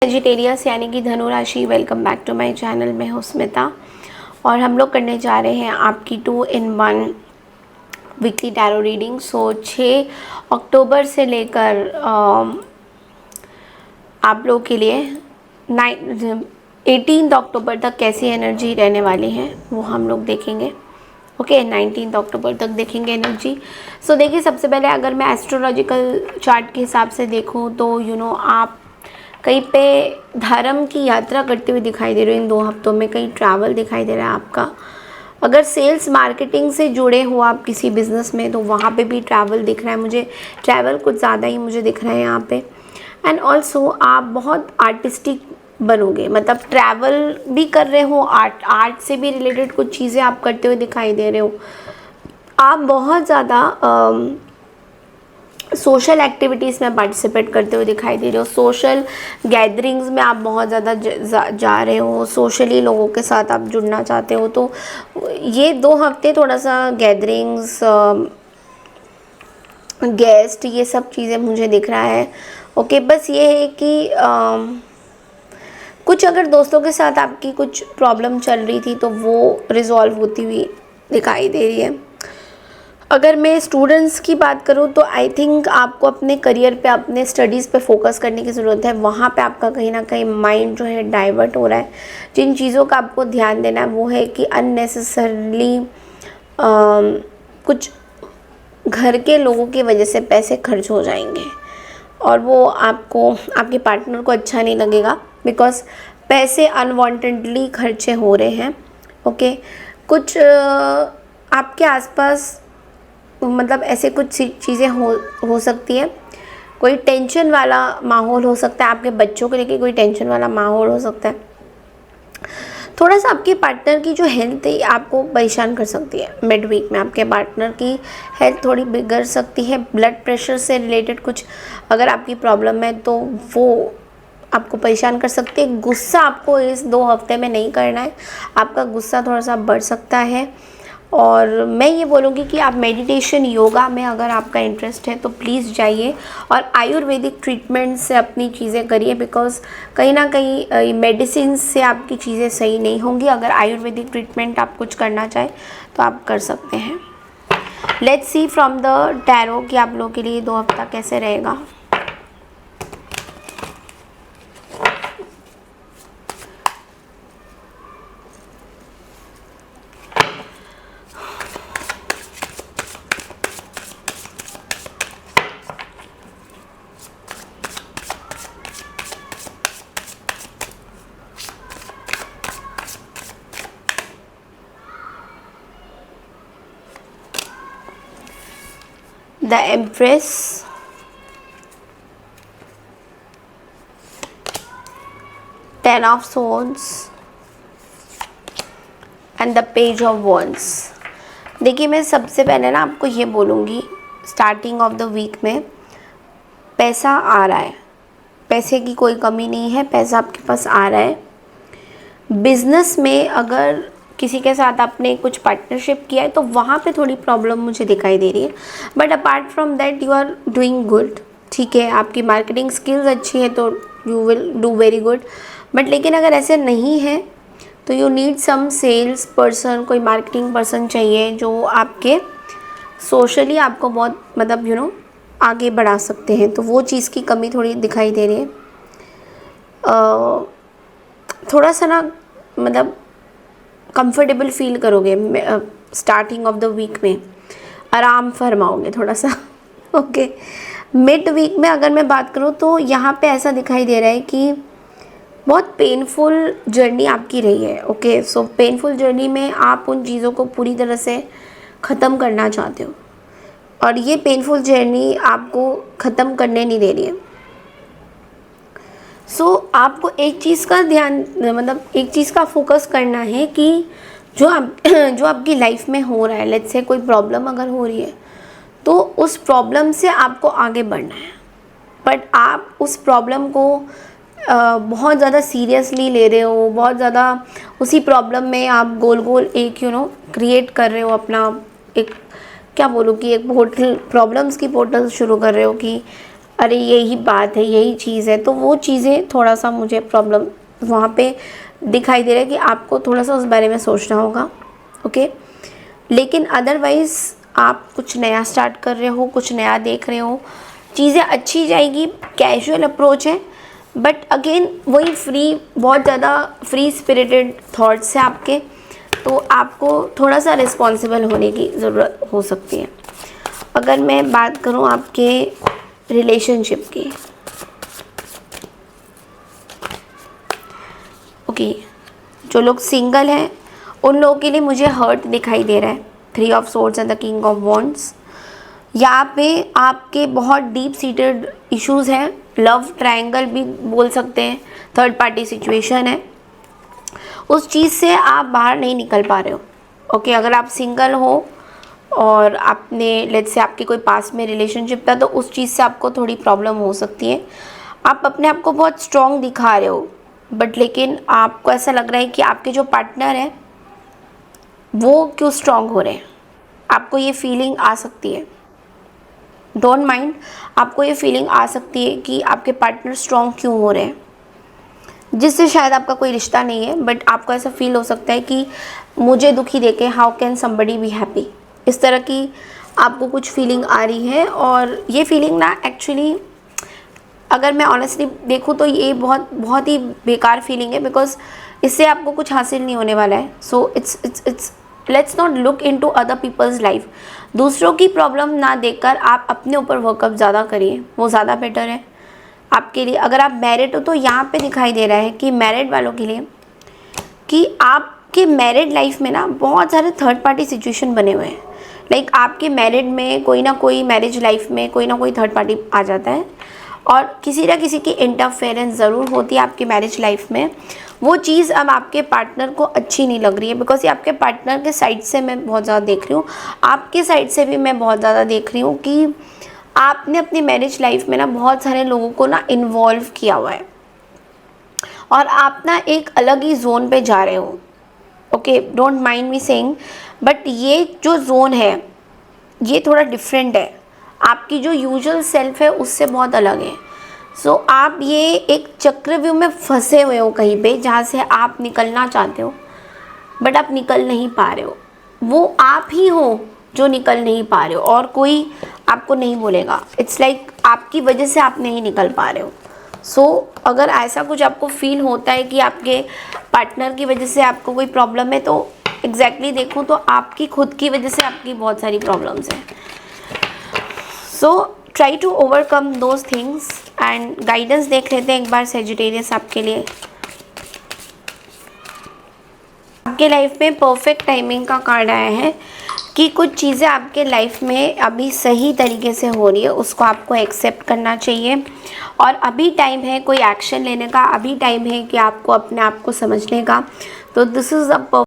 Vegetarians यानी कि धनु राशि, welcome back to my channel. मैं हूँ स्मिता और हम लोग करने जा रहे हैं आपकी 2-in-1 वीकली टैरो रीडिंग। 6 अक्टूबर से लेकर आप लोग के लिए 18 अक्टूबर तक कैसी एनर्जी रहने वाली है वो हम लोग देखेंगे। ओके 19 अक्टूबर तक देखेंगे एनर्जी। सो देखिए, सबसे पहले अगर मैं एस्ट्रोलॉजिकल चार्ट के हिसाब से देखूँ तो आप कहीं पे धर्म की यात्रा करते हुए दिखाई दे रहे हो इन 2 हफ्तों में। कहीं ट्रैवल दिखाई दे रहा है आपका। अगर सेल्स मार्केटिंग से जुड़े हो आप किसी बिज़नेस में तो वहाँ पे भी ट्रैवल दिख रहा है मुझे। ट्रैवल कुछ ज़्यादा ही मुझे दिख रहा है यहाँ पे। एंड ऑल्सो आप बहुत आर्टिस्टिक बनोगे, मतलब ट्रैवल भी कर रहे हो, आर्ट से भी रिलेटेड कुछ चीज़ें आप करते हुए दिखाई दे रहे हो। आप बहुत ज़्यादा सोशल एक्टिविटीज़ में पार्टिसिपेट करते हुए दिखाई दे रहे हो। सोशल गैदरिंग्स में आप बहुत ज़्यादा जा रहे हो। सोशली लोगों के साथ आप जुड़ना चाहते हो। तो ये 2 हफ्ते थोड़ा सा गैदरिंग्स, गेस्ट, ये सब चीज़ें मुझे दिख रहा है। ओके, बस ये है कि कुछ अगर दोस्तों के साथ आपकी कुछ प्रॉब्लम चल रही थी तो वो रिजॉल्व होती हुई दिखाई दे रही है। अगर मैं स्टूडेंट्स की बात करूँ तो आई थिंक आपको अपने करियर पे, अपने स्टडीज़ पे फोकस करने की ज़रूरत है। वहाँ पे आपका कहीं ना कहीं माइंड जो है डाइवर्ट हो रहा है। जिन चीज़ों का आपको ध्यान देना है वो है कि अननेसेसरली कुछ घर के लोगों की वजह से पैसे खर्च हो जाएंगे और वो आपको, आपके पार्टनर को अच्छा नहीं लगेगा, बिकॉज पैसे अनवांटेडली खर्चे हो रहे हैं। ओके, कुछ आपके आसपास मतलब ऐसे कुछ चीज़ें हो सकती हैं। कोई टेंशन वाला माहौल हो सकता है, आपके बच्चों को लेके कोई टेंशन वाला माहौल हो सकता है। थोड़ा सा आपके पार्टनर की जो हेल्थ है आपको परेशान कर सकती है। मिड वीक में आपके पार्टनर की हेल्थ थोड़ी बिगड़ सकती है। ब्लड प्रेशर से रिलेटेड कुछ अगर आपकी प्रॉब्लम है तो वो आपको परेशान कर सकती है। गुस्सा आपको इस 2 हफ्ते में नहीं करना है। आपका गुस्सा थोड़ा सा बढ़ सकता है। और मैं ये बोलूँगी कि आप मेडिटेशन, योगा में अगर आपका इंटरेस्ट है तो प्लीज़ जाइए और आयुर्वेदिक ट्रीटमेंट से अपनी चीज़ें करिए, बिकॉज़ कहीं ना कहीं मेडिसिन से आपकी चीज़ें सही नहीं होंगी। अगर आयुर्वेदिक ट्रीटमेंट आप कुछ करना चाहें तो आप कर सकते हैं। Let's see from the tarot कि आप लोगों के लिए 2 हफ्ता कैसे रहेगा। The Empress, Ten of Swords and the Page of Wands। देखिए, मैं सबसे पहले ना आपको ये बोलूँगी, स्टार्टिंग ऑफ द वीक में पैसा आ रहा है, पैसे की कोई कमी नहीं है, पैसा आपके पास आ रहा है। बिजनेस में अगर किसी के साथ आपने कुछ पार्टनरशिप किया है तो वहाँ पे थोड़ी प्रॉब्लम मुझे दिखाई दे रही है, but apart from that you are doing good. ठीक है, आपकी मार्केटिंग स्किल्स अच्छी है तो you will do very good. But लेकिन अगर ऐसे नहीं है तो you need some sales person, कोई मार्केटिंग पर्सन चाहिए जो आपके सोशली आपको बहुत मतलब आगे बढ़ा सकते हैं। तो वो चीज़ की कमी थोड़ी दिखाई दे रही है। थोड़ा सा ना मतलब कंफर्टेबल फील करोगे स्टार्टिंग ऑफ द वीक में, आराम फरमाओगे थोड़ा सा। ओके, मिड वीक में अगर मैं बात करूँ तो यहाँ पे ऐसा दिखाई दे रहा है कि बहुत पेनफुल जर्नी आपकी रही है। ओके, सो पेनफुल जर्नी में आप उन चीज़ों को पूरी तरह से ख़त्म करना चाहते हो और ये पेनफुल जर्नी आपको ख़त्म करने नहीं दे रही है। सो आपको एक चीज़ का ध्यान, मतलब एक चीज़ का फोकस करना है कि जो आपकी लाइफ में हो रहा है, लेट्स से कोई प्रॉब्लम अगर हो रही है तो उस प्रॉब्लम से आपको आगे बढ़ना है। बट आप उस प्रॉब्लम को बहुत ज़्यादा सीरियसली ले रहे हो, बहुत ज़्यादा उसी प्रॉब्लम में आप गोल गोल एक क्रिएट कर रहे हो अपना, एक क्या बोलूँ कि एक पोर्टल, प्रॉब्लम्स की पोर्टल शुरू कर रहे हो कि अरे यही बात है, यही चीज़ है, तो वो चीज़ें थोड़ा सा मुझे प्रॉब्लम वहाँ पे दिखाई दे रहा है कि आपको थोड़ा सा उस बारे में सोचना होगा। ओके, लेकिन अदरवाइज़ आप कुछ नया स्टार्ट कर रहे हो, कुछ नया देख रहे हो, चीज़ें अच्छी जाएगी, कैजुअल अप्रोच है, बट अगेन वही बहुत ज़्यादा फ्री स्पिरिटेड थॉट्स है आपके, तो आपको थोड़ा सा रिस्पॉन्सिबल होने की ज़रूरत हो सकती है। अगर मैं बात करूँ आपके रिलेशनशिप की, ओके, जो लोग सिंगल हैं उन लोगों के लिए मुझे हर्ट दिखाई दे रहा है, 3 of swords and the king of wands. यहाँ पे आपके बहुत डीप सीटेड इश्यूज़ हैं, लव ट्रायंगल भी बोल सकते हैं, थर्ड पार्टी सिचुएशन है, उस चीज़ से आप बाहर नहीं निकल पा रहे हो। ओके, अगर आप सिंगल हो और आपने लेट्स से आपके कोई पास में रिलेशनशिप था, तो उस चीज़ से आपको थोड़ी प्रॉब्लम हो सकती है। आप अपने आप को बहुत स्ट्रॉन्ग दिखा रहे हो, बट लेकिन आपको ऐसा लग रहा है कि आपके जो पार्टनर है वो क्यों स्ट्रॉन्ग हो रहे हैं, आपको ये फीलिंग आ सकती है। डोंट माइंड, आपको ये फीलिंग आ सकती है कि आपके पार्टनर स्ट्रॉन्ग क्यों हो रहे हैं, जिससे शायद आपका कोई रिश्ता नहीं है, बट आपको ऐसा फील हो सकता है कि मुझे दुखी देखे, how can somebody be happy, इस तरह की आपको कुछ फीलिंग आ रही है। और ये फीलिंग ना एक्चुअली अगर मैं ऑनेस्टली देखूँ तो ये बहुत ही बेकार फीलिंग है, बिकॉज इससे आपको कुछ हासिल नहीं होने वाला है। So it's let's not look into other people's life. दूसरों की प्रॉब्लम ना देखकर आप अपने ऊपर वर्कअप ज़्यादा करिए, वो ज़्यादा बेटर है आपके लिए। अगर आप मैरिड हो तो यहाँ पे दिखाई दे रहा है कि मैरिड वालों के लिए कि आपके मैरिड लाइफ में ना बहुत सारे थर्ड पार्टी सिचुएशन बने हुए हैं। लाइक आपके मैरिड में कोई ना कोई, मैरिज लाइफ में कोई ना कोई थर्ड पार्टी आ जाता है और किसी ना किसी की इंटरफेरेंस ज़रूर होती है आपके मैरिज लाइफ में। वो चीज़ अब आपके पार्टनर को अच्छी नहीं लग रही है, बिकॉज ये आपके पार्टनर के साइड से मैं बहुत ज़्यादा देख रही हूँ, आपके साइड से भी मैं बहुत ज़्यादा देख रही हूँ कि आपने अपनी मैरिज लाइफ में ना बहुत सारे लोगों को ना इन्वॉल्व किया हुआ है और आप ना एक अलग ही जोन पे जा रहे हो। Okay, don't mind me saying, but ये जो जोन है ये थोड़ा डिफरेंट है, आपकी जो यूजुअल सेल्फ है उससे बहुत अलग है। सो आप ये एक चक्रव्यूह में फंसे हुए हो कहीं पे, जहाँ से आप निकलना चाहते हो बट आप निकल नहीं पा रहे हो। वो आप ही हो जो निकल नहीं पा रहे हो और कोई आपको नहीं बोलेगा। इट्स लाइक आपकी वजह से आप नहीं निकल पा रहे हो। सो अगर ऐसा कुछ आपको फील होता है कि आपके पार्टनर की वजह से आपको कोई प्रॉब्लम है, तो एग्जैक्टली देखूँ तो आपकी खुद की वजह से आपकी बहुत सारी प्रॉब्लम्स हैं। So try to overcome those things and guidance देख लेते हैं एक बार सेजिटेरियस आपके लिए। आपके लाइफ में परफेक्ट टाइमिंग का कार्ड आया है कि कुछ चीज़ें आपके लाइफ में अभी सही तरीके से हो रही है, उसको आपको एक्सेप्ट करना चाहिए और अभी टाइम है कोई एक्शन लेने का, अभी टाइम है कि आपको अपने आप को समझने का। तो दिस इज़ अ